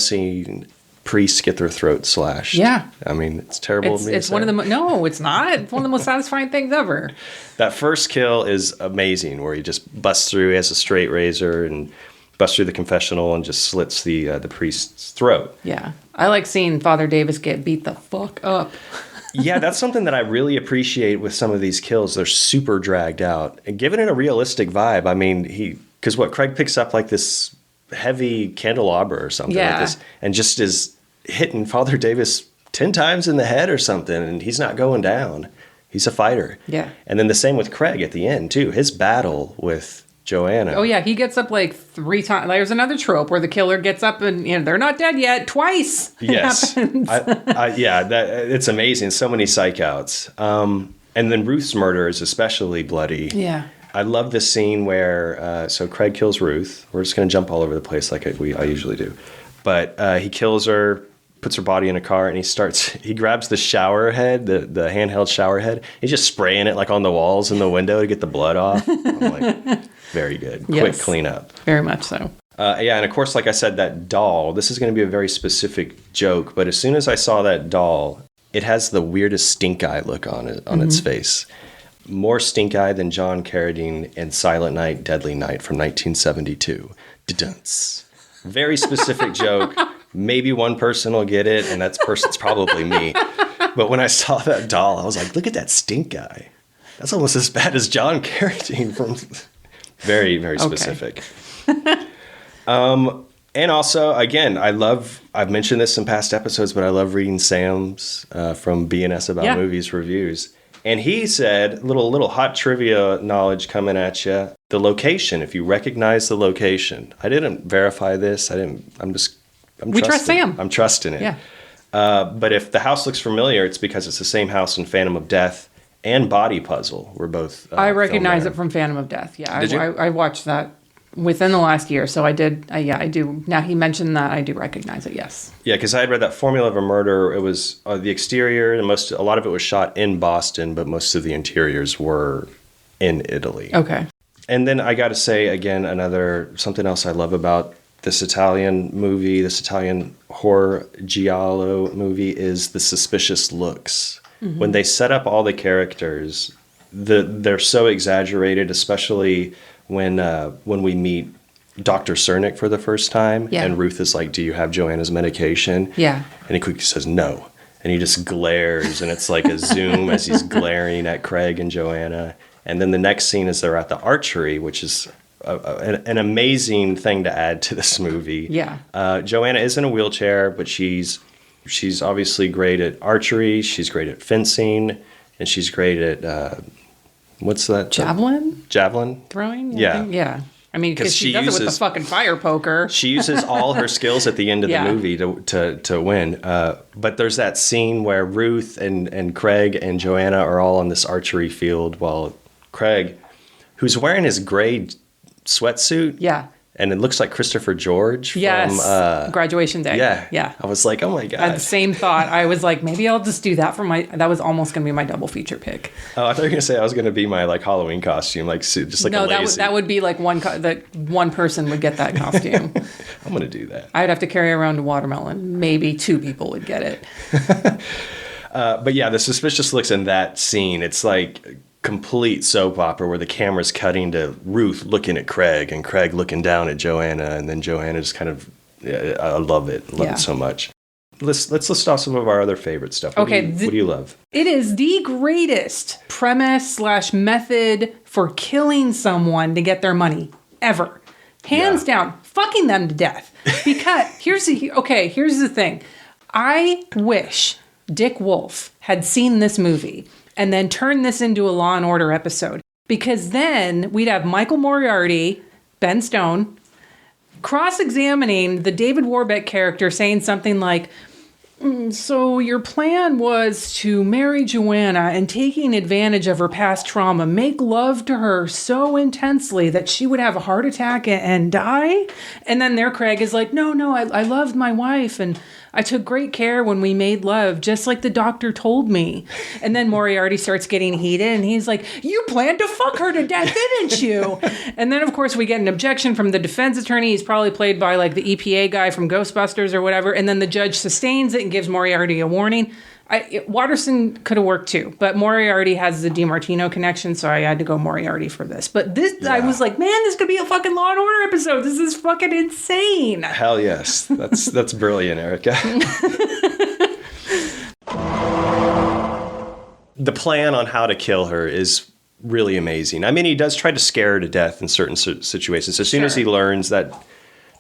seeing priests get their throats slashed. Yeah. I mean, it's terrible. It's one of the no, it's not. It's one of the most satisfying things ever. That first kill is amazing, where he just busts through. He has a straight razor and busts through the confessional and just slits the priest's throat. Yeah. I like seeing Father Davis get beat the fuck up. Yeah, that's something that I really appreciate with some of these kills. They're super dragged out and giving it a realistic vibe. I mean, because Craig picks up like this heavy candelabra or something like this and just is hitting Father Davis 10 times in the head or something, and he's not going down. He's a fighter. Yeah. And then the same with Craig at the end, too. His battle with Joanna. Oh, yeah. He gets up like 3 times. There's another trope where the killer gets up and they're not dead yet. Twice. Yes. It's amazing. So many psych outs. And then Ruth's murder is especially bloody. Yeah. I love this scene where, so Craig kills Ruth. We're just going to jump all over the place like I usually do. But he kills her, puts her body in a car, and he grabs the shower head, the handheld shower head. He's just spraying it like on the walls in the window to get the blood off. I'm like, very good. Yes. Quick cleanup. Very much so. And of course, like I said, that doll, this is going to be a very specific joke, but as soon as I saw that doll, it has the weirdest stink eye look on its face. more stink-eye than John Carradine in Silent Night, Deadly Night from 1972. Da-dunce. Very specific joke. Maybe one person will get it, and that person's probably me. But when I saw that doll, I was like, look at that stink eye. That's almost as bad as John Carradine from... Very, very specific. And also, again, I've mentioned this in past episodes, but I love reading Sam's from BNS About Movies reviews. And he said, little hot trivia knowledge coming at you, the location, if you recognize the location. I didn't verify this. We trust Sam. I'm trusting it. Yeah. But if the house looks familiar, it's because it's the same house in Phantom of Death and Body Puzzle. We're both I recognize it from Phantom of Death. Yeah, I watched that within the last year, so I did. I do. Now he mentioned that, I do recognize it. Yes. Yeah, because I had read that Formula of a Murder. It was the exterior, and a lot of it was shot in Boston, but most of the interiors were in Italy. Okay. And then I got to say again, something else I love about this Italian movie, this Italian horror giallo movie, is the suspicious looks. Mm-hmm. When they set up all the characters, they're so exaggerated, especially when we meet Dr. Cernick for the first time, and Ruth is like, do you have Joanna's medication? Yeah. And he quickly says, no. And he just glares, and it's like a zoom as he's glaring at Craig and Joanna. And then the next scene is they're at the archery, which is an amazing thing to add to this movie. Yeah. Joanna is in a wheelchair, but she's obviously great at archery. She's great at fencing, and she's great at what's that? Javelin throwing. Yeah. Yeah. I mean, because she does it with the fucking fire poker. She uses all her skills at the end of the movie to win. But there's that scene where Ruth and Craig and Joanna are all on this archery field while Craig, who's wearing his gray sweatsuit. Yeah. And it looks like Christopher George from Graduation Day. Yeah. Yeah. I was like, oh my God. I had the same thought. I was like, maybe I'll just do that that was almost going to be my double feature pick. Oh, I thought you were going to say I was going to be my like Halloween costume, like suit, just like a lady suit. That would be like that one person would get that costume. I'm going to do that. I'd have to carry around a watermelon. Maybe 2 people would get it. But yeah, the suspicious looks in that scene, it's like complete soap opera where the camera's cutting to Ruth looking at Craig and Craig looking down at Joanna, and then Joanna just kind of, I love it so much. Let's list off some of our other favorite stuff. What do you love? It is the greatest premise/method for killing someone to get their money ever. Hands down, fucking them to death. Because here's the thing. I wish Dick Wolf had seen this movie and then turn this into a Law and Order episode. Because then we'd have Michael Moriarty, Ben Stone, cross-examining the David Warbeck character, saying something like, so your plan was to marry Joanna and, taking advantage of her past trauma, make love to her so intensely that she would have a heart attack and die? And then there Craig is like, no, I loved my wife and I took great care when we made love, just like the doctor told me. And then Moriarty starts getting heated and he's like, you planned to fuck her to death, didn't you? And then, of course, we get an objection from the defense attorney. He's probably played by like the EPA guy from Ghostbusters or whatever. And then the judge sustains it and gives Moriarty a warning. Watterson could have worked too, but Moriarty has the De Martino connection, so I had to go Moriarty for this. But I was like, man, this could be a fucking Law and Order episode. This is fucking insane. Hell yes. That's brilliant, Erica. The plan on how to kill her is really amazing. I mean, he does try to scare her to death in certain situations. As soon as he learns that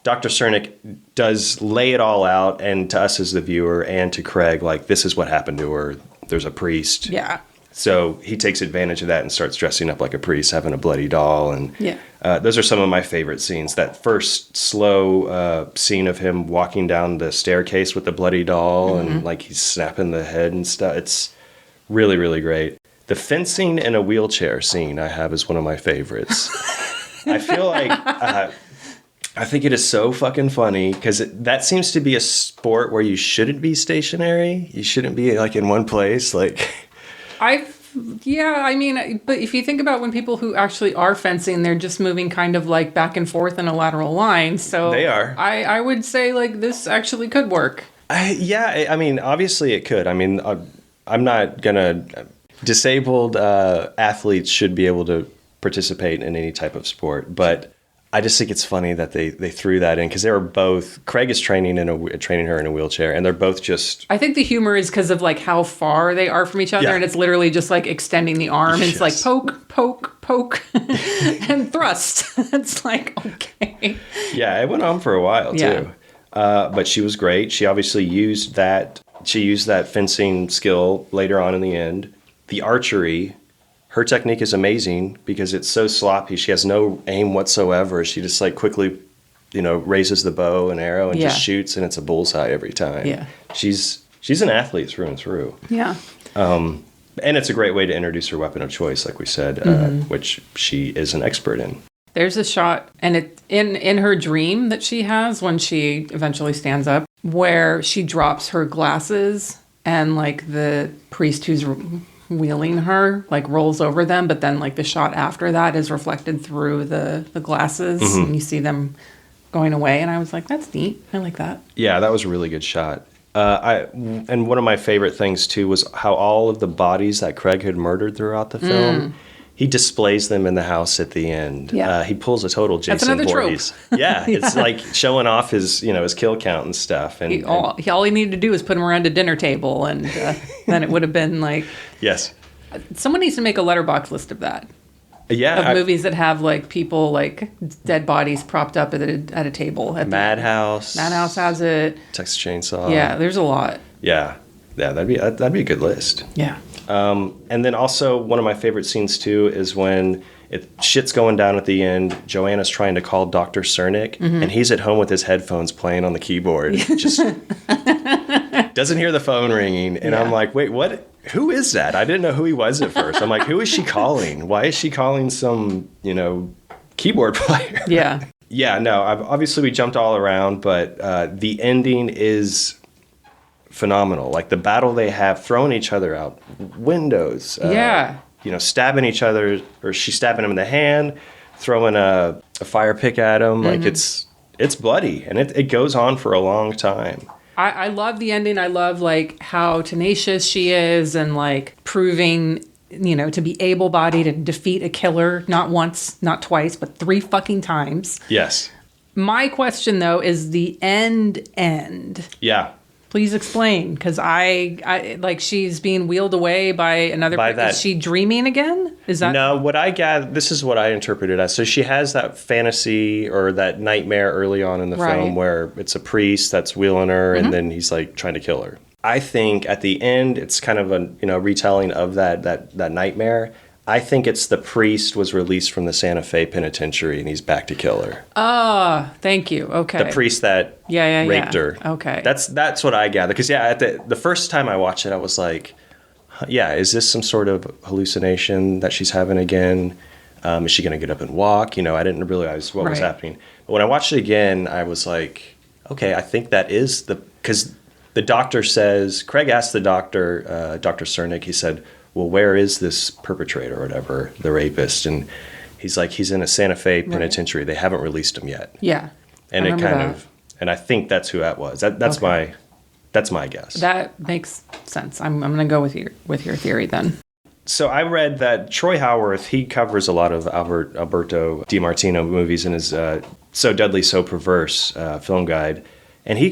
Dr. Cernick does lay it all out, and to us as the viewer and to Craig, like, this is what happened to her. There's a priest. Yeah. So he takes advantage of that and starts dressing up like a priest, having a bloody doll. And those are some of my favorite scenes. That first slow scene of him walking down the staircase with the bloody doll and like he's snapping the head and stuff. It's really, really great. The fencing in a wheelchair scene I have is one of my favorites. I feel like... I think it is so fucking funny because that seems to be a sport where you shouldn't be stationary. You shouldn't be like in one place. Like, but if you think about when people who actually are fencing, they're just moving kind of like back and forth in a lateral line. So they are. I would say like this actually could work. Obviously it could. I mean, I'm not gonna. disabled athletes should be able to participate in any type of sport, but I just think it's funny that they threw that in because they were both. Craig is training her in a wheelchair, and they're both just. I think the humor is because of like how far they are from each other, and it's literally just like extending the arm. And it's like poke, poke, poke, and thrust. It's like okay. Yeah, it went on for a while too, but she was great. She obviously used that. She used that fencing skill later on in the end. The archery. Her technique is amazing because it's so sloppy. She has no aim whatsoever. She just like quickly, raises the bow and arrow and just shoots, and it's a bullseye every time. Yeah, she's an athlete through and through. Yeah, and it's a great way to introduce her weapon of choice, like we said, which she is an expert in. There's a shot, and it in her dream that she has when she eventually stands up, where she drops her glasses, and like the priest who's wheeling her like rolls over them, but then like the shot after that is reflected through the glasses, and you see them going away, and I was like, that's neat. I like that. Yeah, that was a really good shot. And one of my favorite things too was how all of the bodies that Craig had murdered throughout the film, he displays them in the house at the end. Yeah. He pulls a total Jason Voorhees. Yeah, it's like showing off his his kill count and stuff. And all he needed to do was put him around a dinner table, and then it would have been like. Yes. Someone needs to make a letterbox list of that. Yeah. Of movies that have like people like dead bodies propped up at a table. Madhouse. Madhouse has it. Texas Chainsaw. Yeah, there's a lot. Yeah, that'd be a good list. Yeah. And then also one of my favorite scenes too is when shit's going down at the end. Joanna's trying to call Dr. Cernick, and he's at home with his headphones playing on the keyboard. Just doesn't hear the phone ringing, and I'm like, wait, what? Who is that? I didn't know who he was at first. I'm like, who is she calling? Why is she calling some keyboard player? Yeah. Yeah. No. Obviously, we jumped all around, but the ending is phenomenal. Like the battle they have, throwing each other out windows. Stabbing each other, or she's stabbing him in the hand, throwing a fire pick at him. Like it's bloody, and it goes on for a long time. I love the ending. I love like how tenacious she is, and like proving to be able-bodied and defeat a killer not once, not twice, but 3 fucking times. Yes. My question though is the end. Yeah. Please explain, because I like she's being wheeled away by another. Is she dreaming again? Is that no? What I gather, this is what I interpreted as. So she has that fantasy or that nightmare early on in the film where it's a priest that's wheeling her, and then he's like trying to kill her. I think at the end it's kind of a retelling of that nightmare. I think it's the priest was released from the Santa Fe penitentiary and he's back to kill her. Thank you. Okay. The priest that raped her. Okay. That's what I gather. Because at the first time I watched it, I was like, is this some sort of hallucination that she's having again? Is she going to get up and walk? I didn't realize what was happening. But when I watched it again, I was like, okay, I think that is because the doctor says, Craig asked the doctor, Dr. Cernick, he said, well, where is this perpetrator or whatever, the rapist? And he's like, he's in a Santa Fe penitentiary. They haven't released him yet. Yeah. And and I think that's who that was. That's my guess. That makes sense. I'm going to go with your theory then. So I read that Troy Howarth, he covers a lot of Alberto de Martino movies in his So Deadly, So Perverse film guide. And he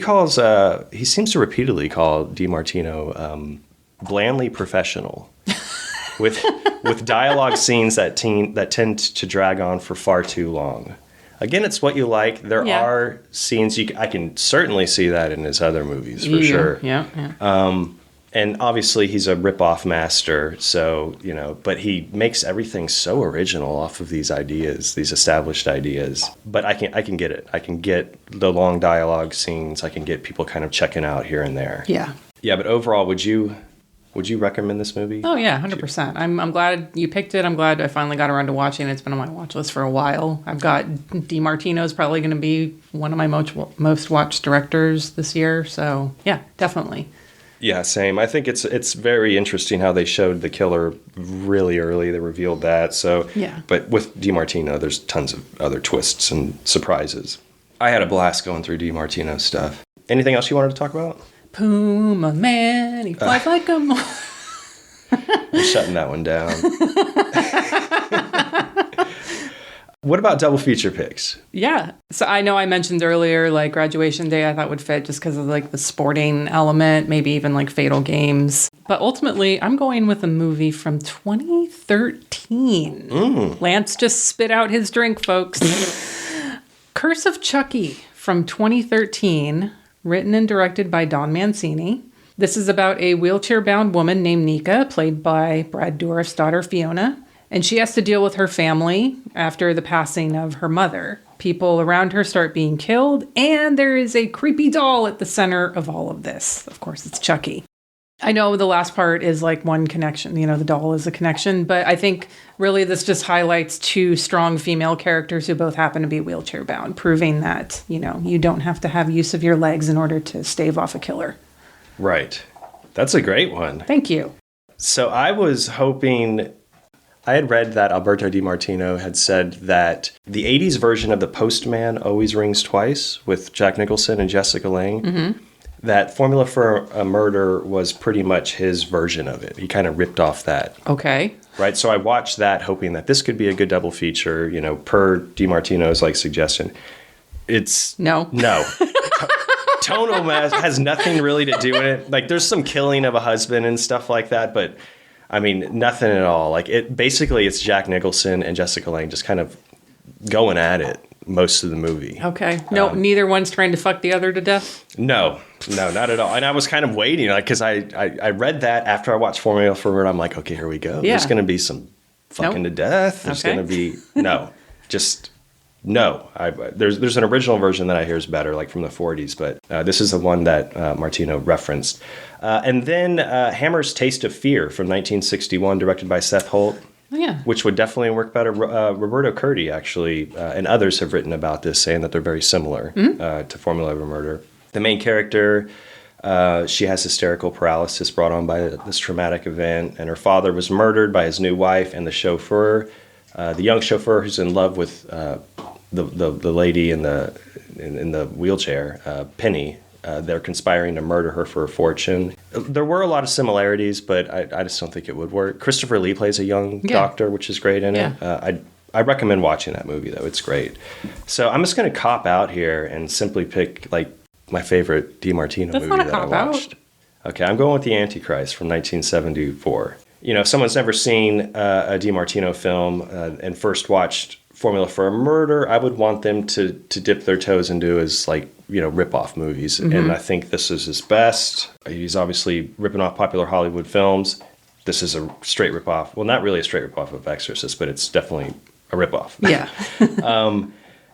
seems to repeatedly call de Martino blandly professional. with dialogue scenes that tend to drag on for far too long. Again, it's what you like. There are scenes I can certainly see that in his other movies for sure. Yeah. And obviously he's a rip-off master, so but he makes everything so original off of these ideas, these established ideas. But I can get it. I can get the long dialogue scenes. I can get people kind of checking out here and there. Yeah. Yeah, but overall, would you recommend this movie? Oh yeah, 100%. I'm glad you picked it. I'm glad I finally got around to watching it. It's been on my watch list for a while. I've got DiMartino's probably going to be one of my most watched directors this year. So yeah, definitely. Yeah, same. I think it's very interesting how they showed the killer really early. They revealed that. So yeah. But with DiMartino, there's tons of other twists and surprises. I had a blast going through DiMartino's stuff. Anything else you wanted to talk about? Puma man, he flies like a I'm shutting that one down. What about double feature picks? Yeah. So I know I mentioned earlier, like Graduation Day, I thought would fit just because of like the sporting element, maybe even like Fatal Games. But ultimately, I'm going with a movie from 2013. Lance just spit out his drink, folks. Curse of Chucky from 2013, written and directed by Don Mancini. This is about a wheelchair-bound woman named Nika, played by Brad Dourif's daughter, Fiona. And she has to deal with her family after the passing of her mother. People around her start being killed, and there is a creepy doll at the center of all of this. Of course, it's Chucky. I know the last part is like one connection, the doll is a connection, but I think really this just highlights two strong female characters who both happen to be wheelchair bound, proving that, you don't have to have use of your legs in order to stave off a killer. Right. That's a great one. Thank you. So I was hoping... I had read that Alberto de Martino had said that the 80s version of The Postman Always Rings Twice with Jack Nicholson and Jessica Lange, that Formula for a Murder was pretty much his version of it. He kind of ripped off that. Okay. Right? So I watched that hoping that this could be a good double feature, per de Martino's suggestion. It's... No. Tonal has nothing really to do with it. Like, there's some killing of a husband and stuff like that, but... I mean, nothing at all. It's Jack Nicholson and Jessica Lange just kind of going at it most of the movie. Okay. No, neither one's trying to fuck the other to death? No, not at all. And I was kind of waiting, because I read that after I watched Formula for Murder. I'm like, okay, here we go. Yeah. There's going to be some fucking to death. There's going to be, no. There's an original version that I hear is better, like from the 40s, but this is the one that Martino referenced. And then Hammer's Taste of Fear from 1961, directed by Seth Holt, which would definitely work better. Roberto Curti, actually, and others have written about this, saying that they're very similar to Formula of a Murder. The main character, she has hysterical paralysis brought on by this traumatic event, and her father was murdered by his new wife and the chauffeur. The young chauffeur who's in love with the lady in the wheelchair, Penny, they're conspiring to murder her for a fortune. There were a lot of similarities, but I just don't think it would work. Christopher Lee plays a young doctor, which is great in it. I recommend watching that movie, though. It's great. So I'm just going to cop out here and simply pick my favorite De Martino movie that I watched. Okay, I'm going with The Antichrist from 1974. If someone's never seen a De Martino film and first watched Formula for a Murder, I would want them to dip their toes into his rip-off movies. And I think this is his best. He's obviously ripping off popular Hollywood films. This is a straight rip-off. Well, not really a straight rip-off of Exorcist, but it's definitely a rip-off. Yeah.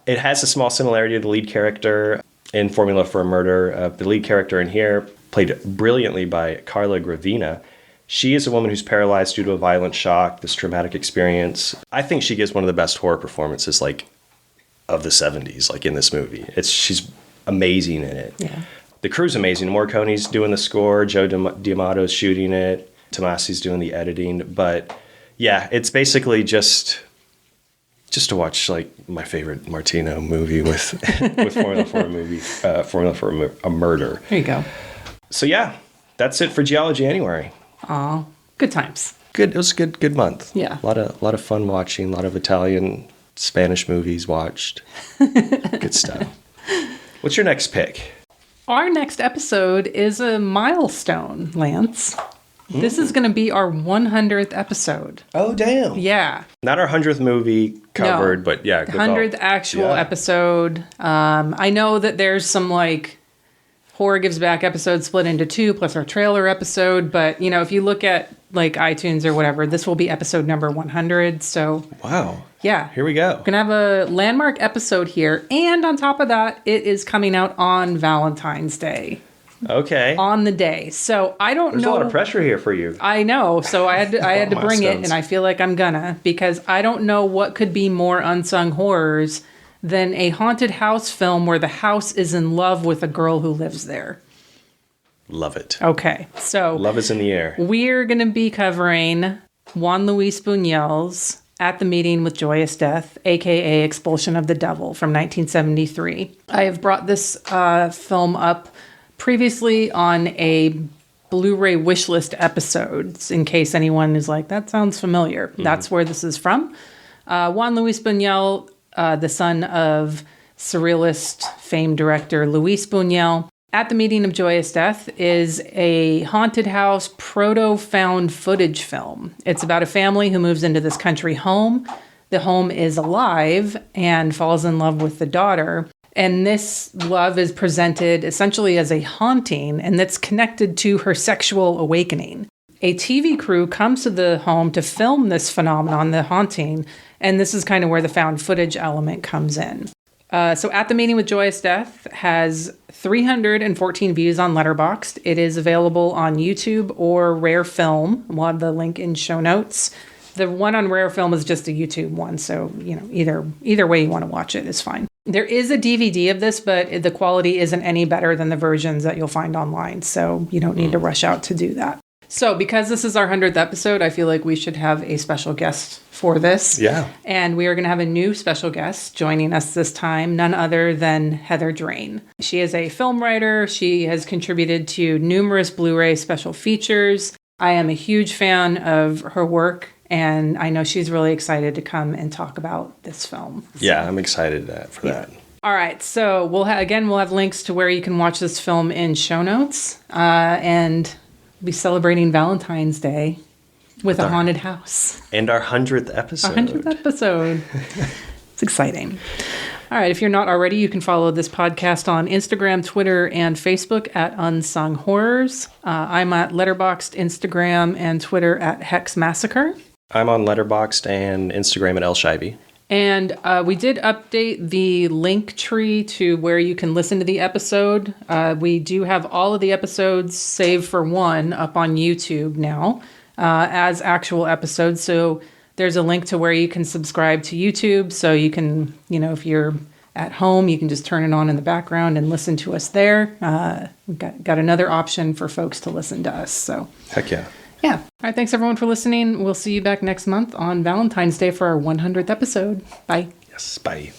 It has a small similarity to the lead character in Formula for a Murder. The lead character in here, played brilliantly by Carla Gravina. She is a woman who's paralyzed due to a violent shock, this traumatic experience. I think she gives one of the best horror performances, of the 70s, in this movie. She's amazing in it. Yeah. The crew's amazing. Morricone's doing the score, Joe D'Amato's shooting it, Tomasi's doing the editing. But yeah, it's basically just to watch my favorite Martino movie with Formula for a Murder. There you go. So yeah, that's it for Giallo January. Aw, good times. Good. It was a good month. Yeah. A lot of fun watching. A lot of Italian, Spanish movies watched. Good stuff. What's your next pick? Our next episode is a milestone, Lance. This is going to be our 100th episode. Oh, damn. Yeah. Not our 100th movie covered, but yeah. 100th actual episode. I know that there's some Horror Gives Back episode split into two, plus our trailer episode. But, if you look at iTunes or whatever, this will be episode number 100. So, wow. Yeah. Here we go. We're going to have a landmark episode here. And on top of that, it is coming out on Valentine's Day. Okay. On the day. So I don't know. There's a lot of pressure here for you. I know. So I had to bring it, and I feel like I'm gonna, because I don't know what could be more unsung horrors than a haunted house film where the house is in love with a girl who lives there. Love it. Okay. So love is in the air. We're going to be covering Juan Luis Buñuel's At the Meeting with Joyous Death, a.k.a. Expulsion of the Devil from 1973. I have brought this film up previously on a Blu-ray wishlist episodes, in case anyone is like, that sounds familiar. That's where this is from. Juan Luis Buñuel, the son of surrealist famed director Luis Buñuel. At the Meeting of Joyous Death is a haunted house proto-found footage film. It's about a family who moves into this country home. The home is alive and falls in love with the daughter. And this love is presented essentially as a haunting, and that's connected to her sexual awakening. A TV crew comes to the home to film this phenomenon, the haunting, and this is kind of where the found footage element comes in. So At the Meeting with Joyous Death has 314 views on Letterboxd. It is available on YouTube or Rare Film. We'll have the link in show notes. The one on Rare Film is just a YouTube one, so either way you want to watch it is fine. There is a DVD of this, but the quality isn't any better than the versions that you'll find online, so you don't need to rush out to do that. So because this is our 100th episode, I feel like we should have a special guest for this. Yeah. And we are going to have a new special guest joining us this time, none other than Heather Drain. She is a film writer. She has contributed to numerous Blu-ray special features. I am a huge fan of her work, and I know she's really excited to come and talk about this film. Yeah, I'm excited for that. All right, so we'll have links to where you can watch this film in show notes, and be celebrating Valentine's Day with a haunted house. And our 100th episode. Our 100th episode. It's exciting. All right, if you're not already, you can follow this podcast on Instagram, Twitter, and Facebook at Unsung Horrors. I'm at Letterboxd, Instagram, and Twitter at Hex Massacre. I'm on Letterboxd and Instagram at Schibi. And we did update the link tree to where you can listen to the episode. We do have all of the episodes, save for one, up on YouTube now as actual episodes. So there's a link to where you can subscribe to YouTube. So you can, if you're at home, you can just turn it on in the background and listen to us there. We've got another option for folks to listen to us. So heck yeah. Yeah. All right. Thanks, everyone, for listening. We'll see you back next month on Valentine's Day for our 100th episode. Bye. Yes. Bye.